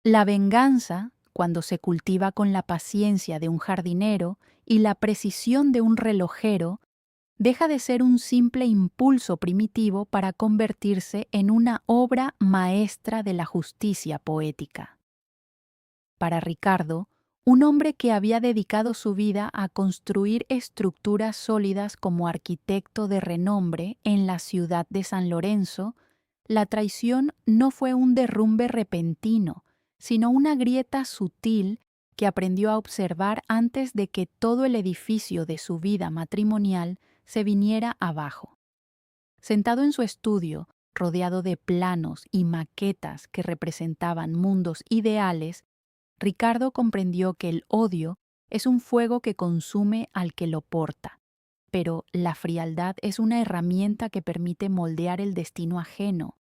La venganza, cuando se cultiva con la paciencia de un jardinero y la precisión de un relojero, deja de ser un simple impulso primitivo para convertirse en una obra maestra de la justicia poética. Para Ricardo, un hombre que había dedicado su vida a construir estructuras sólidas como arquitecto de renombre en la ciudad de San Lorenzo, la traición no fue un derrumbe repentino, sino una grieta sutil que aprendió a observar antes de que todo el edificio de su vida matrimonial se viniera abajo. Sentado en su estudio, rodeado de planos y maquetas que representaban mundos ideales, Ricardo comprendió que el odio es un fuego que consume al que lo porta, pero la frialdad es una herramienta que permite moldear el destino ajeno.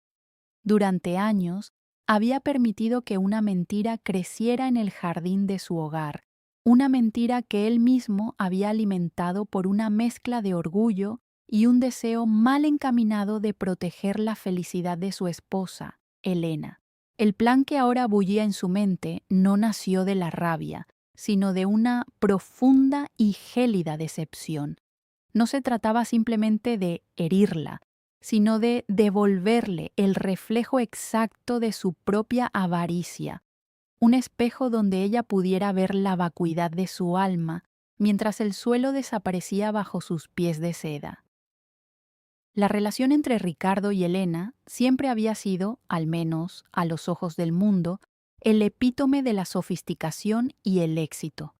Durante años, había permitido que una mentira creciera en el jardín de su hogar, una mentira que él mismo había alimentado por una mezcla de orgullo y un deseo mal encaminado de proteger la felicidad de su esposa, Elena. El plan que ahora bullía en su mente no nació de la rabia, sino de una profunda y gélida decepción. No se trataba simplemente de herirla, sino de devolverle el reflejo exacto de su propia avaricia, un espejo donde ella pudiera ver la vacuidad de su alma mientras el suelo desaparecía bajo sus pies de seda. La relación entre Ricardo y Elena siempre había sido, al menos a los ojos del mundo, el epítome de la sofisticación y el éxito.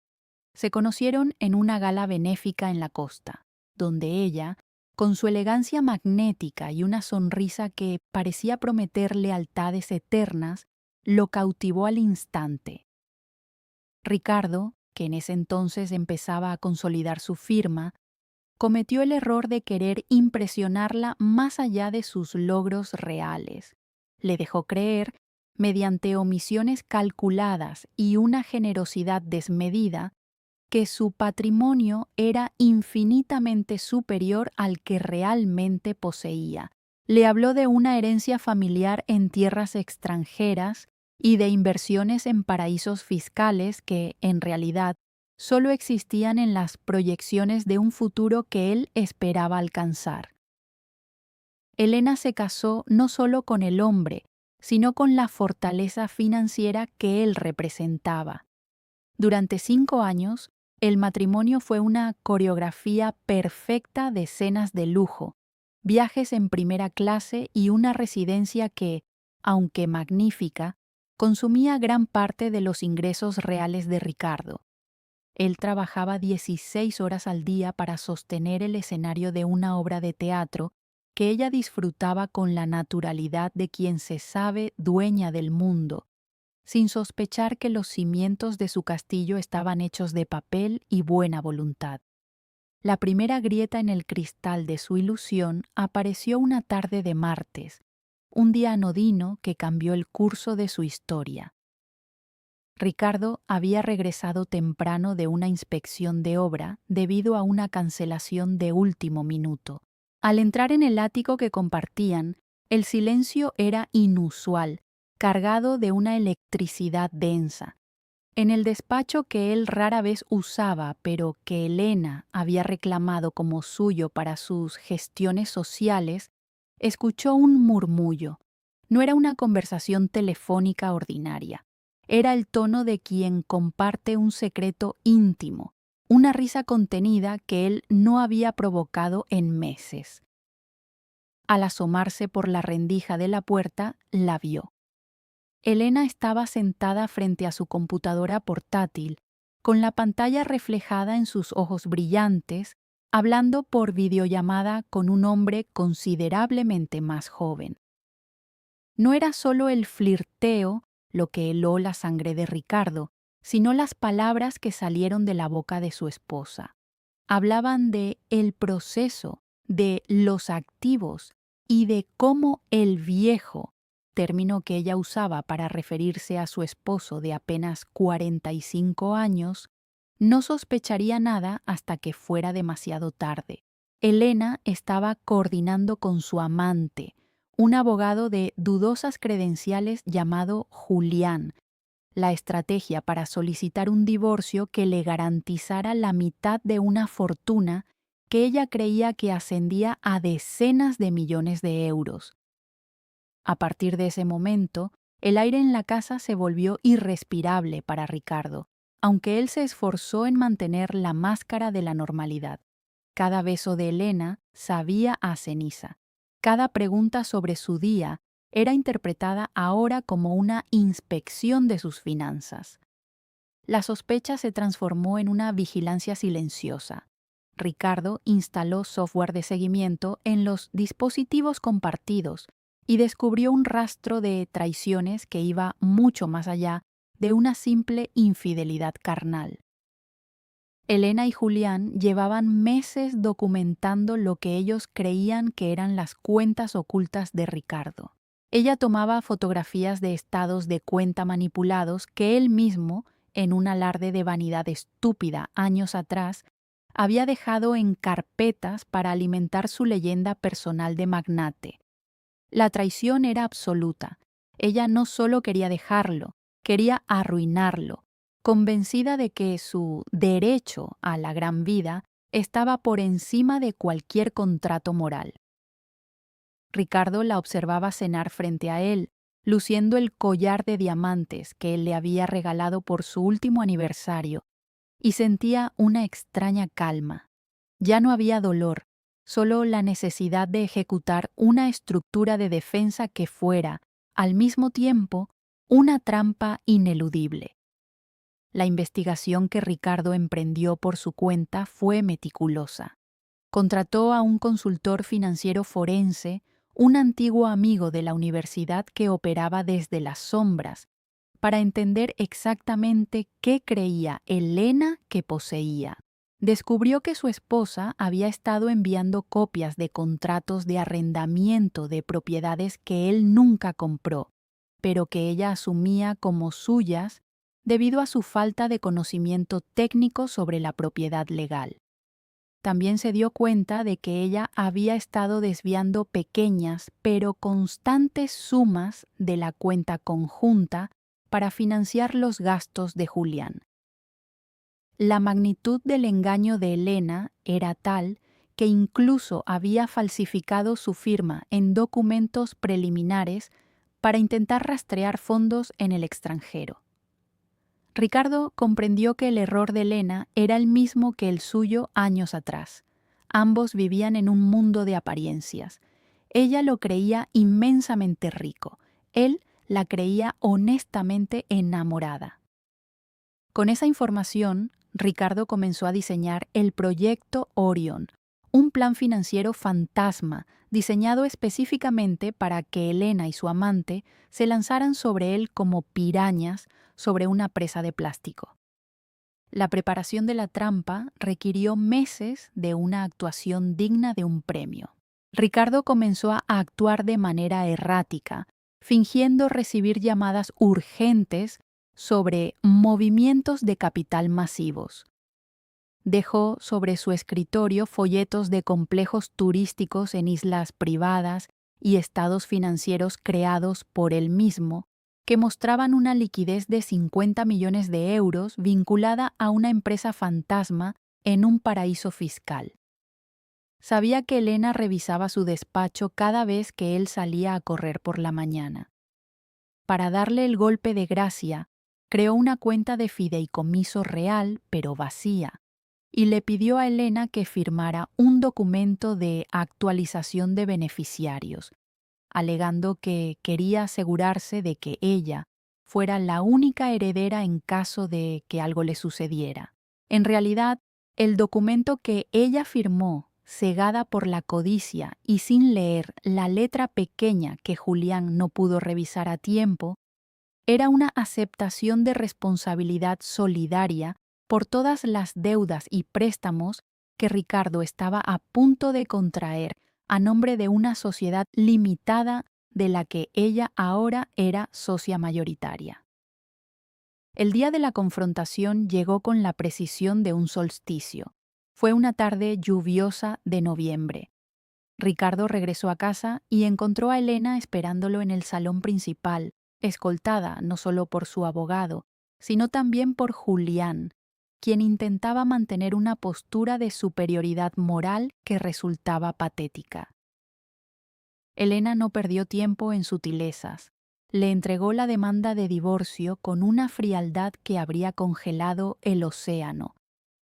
Se conocieron en una gala benéfica en la costa, donde ella, con su elegancia magnética y una sonrisa que parecía prometer lealtades eternas, lo cautivó al instante. Ricardo, que en ese entonces empezaba a consolidar su firma, cometió el error de querer impresionarla más allá de sus logros reales. Le dejó creer, mediante omisiones calculadas y una generosidad desmedida, que su patrimonio era infinitamente superior al que realmente poseía. Le habló de una herencia familiar en tierras extranjeras y de inversiones en paraísos fiscales que, en realidad, solo existían en las proyecciones de un futuro que él esperaba alcanzar. Elena se casó no solo con el hombre, sino con la fortaleza financiera que él representaba. Durante 5 años, el matrimonio fue una coreografía perfecta de cenas de lujo, viajes en primera clase y una residencia que, aunque magnífica, consumía gran parte de los ingresos reales de Ricardo. Él trabajaba 16 horas al día para sostener el escenario de una obra de teatro que ella disfrutaba con la naturalidad de quien se sabe dueña del mundo, sin sospechar que los cimientos de su castillo estaban hechos de papel y buena voluntad. La primera grieta en el cristal de su ilusión apareció una tarde de martes, un día anodino que cambió el curso de su historia. Ricardo había regresado temprano de una inspección de obra debido a una cancelación de último minuto. Al entrar en el ático que compartían, el silencio era inusual, cargado de una electricidad densa. En el despacho que él rara vez usaba, pero que Elena había reclamado como suyo para sus gestiones sociales, escuchó un murmullo. No era una conversación telefónica ordinaria. Era el tono de quien comparte un secreto íntimo, una risa contenida que él no había provocado en meses. Al asomarse por la rendija de la puerta, la vio. Elena estaba sentada frente a su computadora portátil, con la pantalla reflejada en sus ojos brillantes, hablando por videollamada con un hombre considerablemente más joven. No era solo el flirteo lo que heló la sangre de Ricardo, sino las palabras que salieron de la boca de su esposa. Hablaban de el proceso, de los activos y de cómo el viejo, término que ella usaba para referirse a su esposo de apenas 45 años, no sospecharía nada hasta que fuera demasiado tarde. Elena estaba coordinando con su amante, un abogado de dudosas credenciales llamado Julián, la estrategia para solicitar un divorcio que le garantizara la mitad de una fortuna que ella creía que ascendía a decenas de millones de euros. A partir de ese momento, el aire en la casa se volvió irrespirable para Ricardo, aunque él se esforzó en mantener la máscara de la normalidad. Cada beso de Elena sabía a ceniza. Cada pregunta sobre su día era interpretada ahora como una inspección de sus finanzas. La sospecha se transformó en una vigilancia silenciosa. Ricardo instaló software de seguimiento en los dispositivos compartidos y descubrió un rastro de traiciones que iba mucho más allá de una simple infidelidad carnal. Elena y Julián llevaban meses documentando lo que ellos creían que eran las cuentas ocultas de Ricardo. Ella tomaba fotografías de estados de cuenta manipulados que él mismo, en un alarde de vanidad estúpida años atrás, había dejado en carpetas para alimentar su leyenda personal de magnate. La traición era absoluta. Ella no solo quería dejarlo, quería arruinarlo, convencida de que su derecho a la gran vida estaba por encima de cualquier contrato moral. Ricardo la observaba cenar frente a él, luciendo el collar de diamantes que él le había regalado por su último aniversario, y sentía una extraña calma. Ya no había dolor, solo la necesidad de ejecutar una estructura de defensa que fuera, al mismo tiempo, una trampa ineludible. La investigación que Ricardo emprendió por su cuenta fue meticulosa. Contrató a un consultor financiero forense, un antiguo amigo de la universidad que operaba desde las sombras, para entender exactamente qué creía Elena que poseía. Descubrió que su esposa había estado enviando copias de contratos de arrendamiento de propiedades que él nunca compró, pero que ella asumía como suyas debido a su falta de conocimiento técnico sobre la propiedad legal. También se dio cuenta de que ella había estado desviando pequeñas pero constantes sumas de la cuenta conjunta para financiar los gastos de Julián. La magnitud del engaño de Elena era tal que incluso había falsificado su firma en documentos preliminares para intentar rastrear fondos en el extranjero. Ricardo comprendió que el error de Elena era el mismo que el suyo años atrás. Ambos vivían en un mundo de apariencias. Ella lo creía inmensamente rico. Él la creía honestamente enamorada. Con esa información, Ricardo comenzó a diseñar el Proyecto Orion, un plan financiero fantasma diseñado específicamente para que Elena y su amante se lanzaran sobre él como pirañas sobre una presa de plástico. La preparación de la trampa requirió meses de una actuación digna de un premio. Ricardo comenzó a actuar de manera errática, fingiendo recibir llamadas urgentes sobre movimientos de capital masivos. Dejó sobre su escritorio folletos de complejos turísticos en islas privadas y estados financieros creados por él mismo, que mostraban una liquidez de 50 millones de euros vinculada a una empresa fantasma en un paraíso fiscal. Sabía que Elena revisaba su despacho cada vez que él salía a correr por la mañana. Para darle el golpe de gracia, creó una cuenta de fideicomiso real, pero vacía, y le pidió a Elena que firmara un documento de actualización de beneficiarios, alegando que quería asegurarse de que ella fuera la única heredera en caso de que algo le sucediera. En realidad, el documento que ella firmó, cegada por la codicia y sin leer la letra pequeña que Julián no pudo revisar a tiempo, era una aceptación de responsabilidad solidaria por todas las deudas y préstamos que Ricardo estaba a punto de contraer a nombre de una sociedad limitada de la que ella ahora era socia mayoritaria. El día de la confrontación llegó con la precisión de un solsticio. Fue una tarde lluviosa de noviembre. Ricardo regresó a casa y encontró a Elena esperándolo en el salón principal, escoltada no solo por su abogado, sino también por Julián, quien intentaba mantener una postura de superioridad moral que resultaba patética. Elena no perdió tiempo en sutilezas. Le entregó la demanda de divorcio con una frialdad que habría congelado el océano.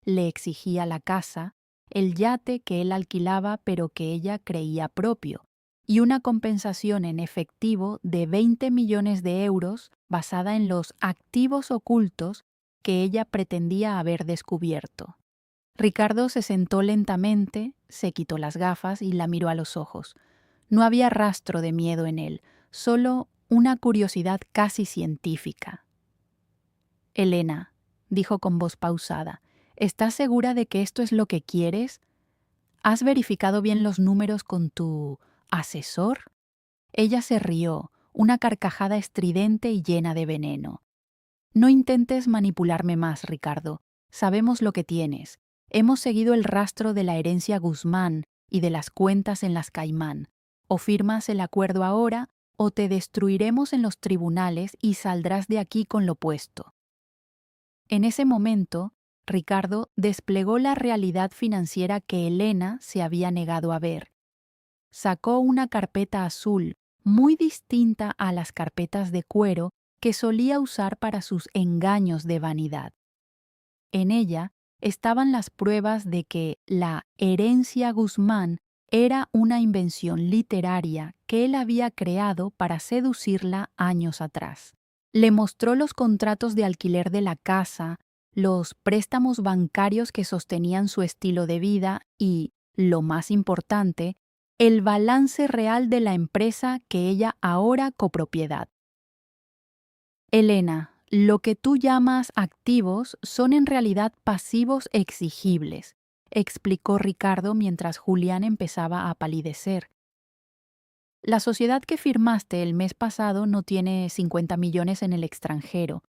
Le exigía la casa, el yate que él alquilaba pero que ella creía propio, y una compensación en efectivo de 20 millones de euros basada en los activos ocultos que ella pretendía haber descubierto. Ricardo se sentó lentamente, se quitó las gafas y la miró a los ojos. No había rastro de miedo en él, solo una curiosidad casi científica. «Elena», dijo con voz pausada, «¿estás segura de que esto es lo que quieres? ¿Has verificado bien los números con tu asesor?» Ella se rió, una carcajada estridente y llena de veneno. «No intentes manipularme más, Ricardo. Sabemos lo que tienes. Hemos seguido el rastro de la herencia Guzmán y de las cuentas en las Caimán. O firmas el acuerdo ahora, o te destruiremos en los tribunales y saldrás de aquí con lo puesto». En ese momento, Ricardo desplegó la realidad financiera que Elena se había negado a ver. Sacó una carpeta azul, muy distinta a las carpetas de cuero que solía usar para sus engaños de vanidad. En ella estaban las pruebas de que la herencia Guzmán era una invención literaria que él había creado para seducirla años atrás. Le mostró los contratos de alquiler de la casa, los préstamos bancarios que sostenían su estilo de vida y, lo más importante, el balance real de la empresa que ella ahora copropiedad. «Elena, lo que tú llamas activos son en realidad pasivos exigibles», explicó Ricardo mientras Julián empezaba a palidecer. «La sociedad que firmaste el mes pasado no tiene 50 millones en el extranjero.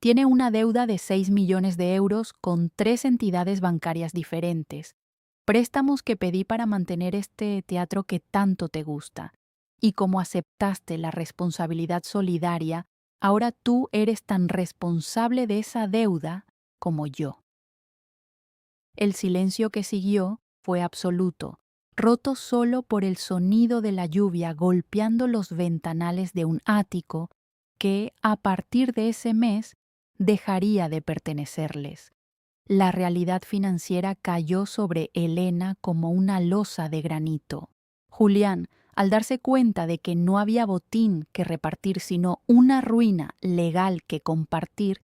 Tiene una deuda de 6 millones de euros con 3 entidades bancarias diferentes, préstamos que pedí para mantener este teatro que tanto te gusta. Y como aceptaste la responsabilidad solidaria, ahora tú eres tan responsable de esa deuda como yo». El silencio que siguió fue absoluto, roto solo por el sonido de la lluvia golpeando los ventanales de un ático que, a partir de ese mes, dejaría de pertenecerles. La realidad financiera cayó sobre Elena como una losa de granito. Julián, al darse cuenta de que no había botín que repartir sino una ruina legal que compartir,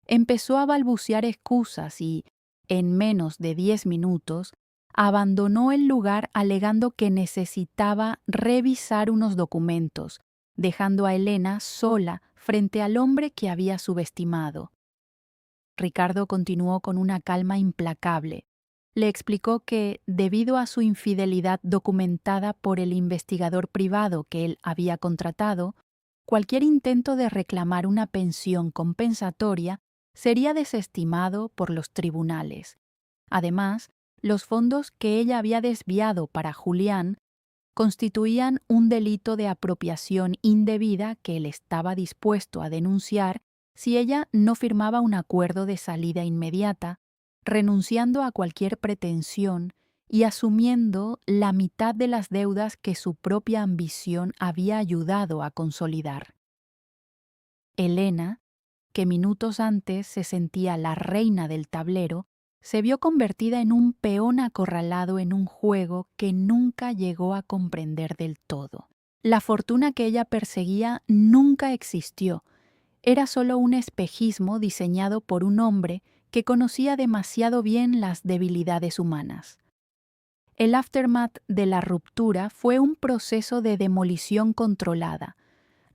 empezó a balbucear excusas y, en menos de 10 minutos, abandonó el lugar alegando que necesitaba revisar unos documentos, dejando a Elena sola frente al hombre que había subestimado. Ricardo continuó con una calma implacable. Le explicó que, debido a su infidelidad documentada por el investigador privado que él había contratado, cualquier intento de reclamar una pensión compensatoria sería desestimado por los tribunales. Además, los fondos que ella había desviado para Julián constituían un delito de apropiación indebida que él estaba dispuesto a denunciar si ella no firmaba un acuerdo de salida inmediata, renunciando a cualquier pretensión y asumiendo la mitad de las deudas que su propia ambición había ayudado a consolidar. Elena, que minutos antes se sentía la reina del tablero, se vio convertida en un peón acorralado en un juego que nunca llegó a comprender del todo. La fortuna que ella perseguía nunca existió. Era solo un espejismo diseñado por un hombre que conocía demasiado bien las debilidades humanas. El aftermath de la ruptura fue un proceso de demolición controlada.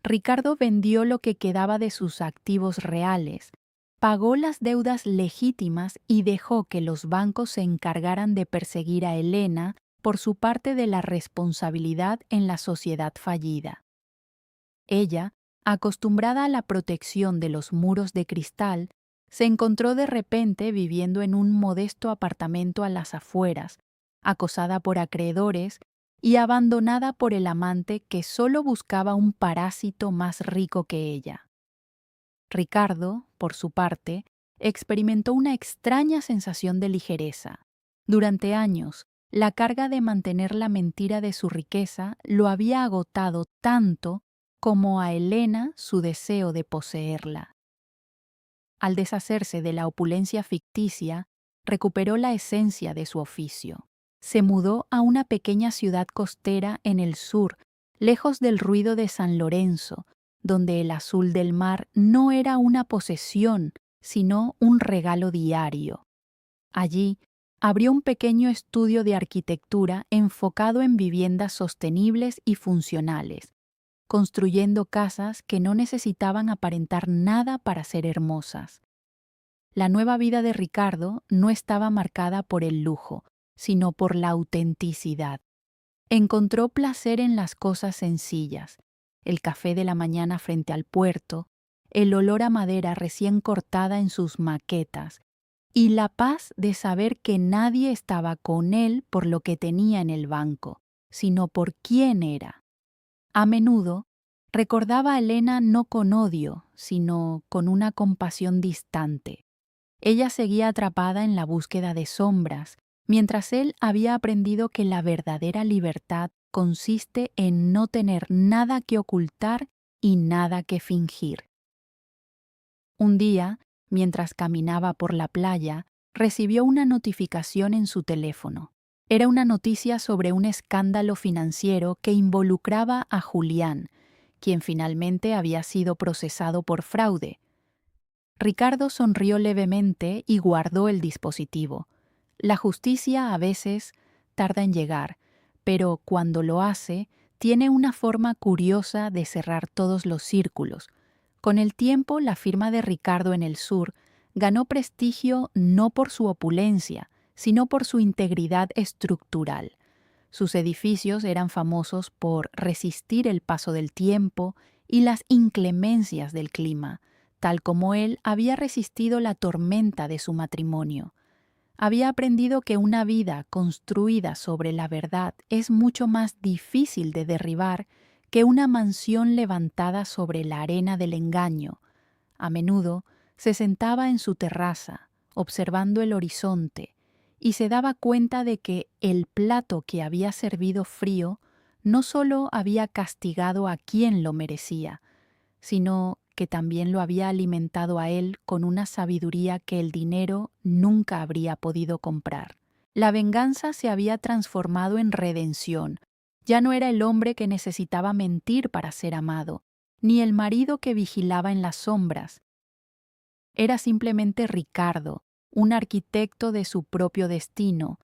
Ricardo vendió lo que quedaba de sus activos reales, pagó las deudas legítimas y dejó que los bancos se encargaran de perseguir a Elena por su parte de la responsabilidad en la sociedad fallida. Ella, acostumbrada a la protección de los muros de cristal, se encontró de repente viviendo en un modesto apartamento a las afueras, acosada por acreedores y abandonada por el amante que solo buscaba un parásito más rico que ella. Ricardo, por su parte, experimentó una extraña sensación de ligereza. Durante años, la carga de mantener la mentira de su riqueza lo había agotado tanto como a Elena su deseo de poseerla. Al deshacerse de la opulencia ficticia, recuperó la esencia de su oficio. Se mudó a una pequeña ciudad costera en el sur, lejos del ruido de San Lorenzo, donde el azul del mar no era una posesión, sino un regalo diario. Allí, abrió un pequeño estudio de arquitectura enfocado en viviendas sostenibles y funcionales, construyendo casas que no necesitaban aparentar nada para ser hermosas. La nueva vida de Ricardo no estaba marcada por el lujo, sino por la autenticidad. Encontró placer en las cosas sencillas, el café de la mañana frente al puerto, el olor a madera recién cortada en sus maquetas, y la paz de saber que nadie estaba con él por lo que tenía en el banco, sino por quién era. A menudo, recordaba a Elena no con odio, sino con una compasión distante. Ella seguía atrapada en la búsqueda de sombras, mientras él había aprendido que la verdadera libertad consiste en no tener nada que ocultar y nada que fingir. Un día, mientras caminaba por la playa, recibió una notificación en su teléfono. Era una noticia sobre un escándalo financiero que involucraba a Julián, quien finalmente había sido procesado por fraude. Ricardo sonrió levemente y guardó el dispositivo. La justicia a veces tarda en llegar, pero cuando lo hace, tiene una forma curiosa de cerrar todos los círculos. Con el tiempo, la firma de Ricardo en el sur ganó prestigio no por su opulencia, sino por su integridad estructural. Sus edificios eran famosos por resistir el paso del tiempo y las inclemencias del clima, tal como él había resistido la tormenta de su matrimonio. Había aprendido que una vida construida sobre la verdad es mucho más difícil de derribar que una mansión levantada sobre la arena del engaño. A menudo se sentaba en su terraza, observando el horizonte, y se daba cuenta de que el plato que había servido frío no solo había castigado a quien lo merecía, sino que también lo había alimentado a él con una sabiduría que el dinero nunca habría podido comprar. La venganza se había transformado en redención. Ya no era el hombre que necesitaba mentir para ser amado, ni el marido que vigilaba en las sombras. Era simplemente Ricardo, un arquitecto de su propio destino,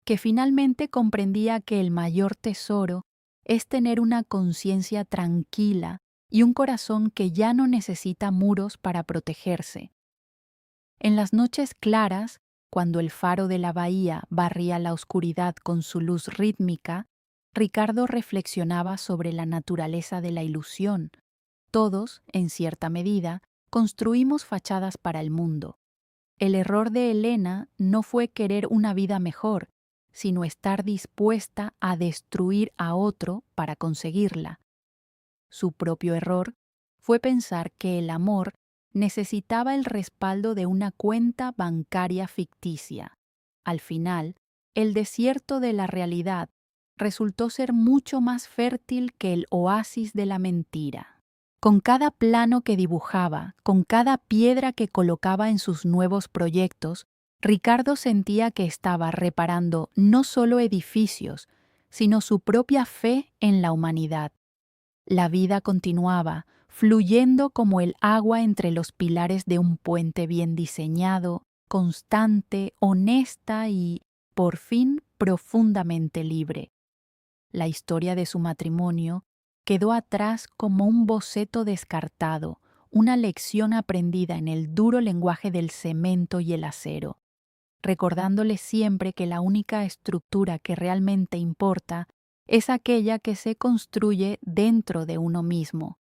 que finalmente comprendía que el mayor tesoro es tener una conciencia tranquila y un corazón que ya no necesita muros para protegerse. En las noches claras, cuando el faro de la bahía barría la oscuridad con su luz rítmica, Ricardo reflexionaba sobre la naturaleza de la ilusión. Todos, en cierta medida, construimos fachadas para el mundo. El error de Elena no fue querer una vida mejor, sino estar dispuesta a destruir a otro para conseguirla. Su propio error fue pensar que el amor necesitaba el respaldo de una cuenta bancaria ficticia. Al final, el desierto de la realidad resultó ser mucho más fértil que el oasis de la mentira. Con cada plano que dibujaba, con cada piedra que colocaba en sus nuevos proyectos, Ricardo sentía que estaba reparando no solo edificios, sino su propia fe en la humanidad. La vida continuaba, fluyendo como el agua entre los pilares de un puente bien diseñado, constante, honesta y, por fin, profundamente libre. La historia de su matrimonio quedó atrás como un boceto descartado, una lección aprendida en el duro lenguaje del cemento y el acero, recordándole siempre que la única estructura que realmente importa es aquella que se construye dentro de uno mismo,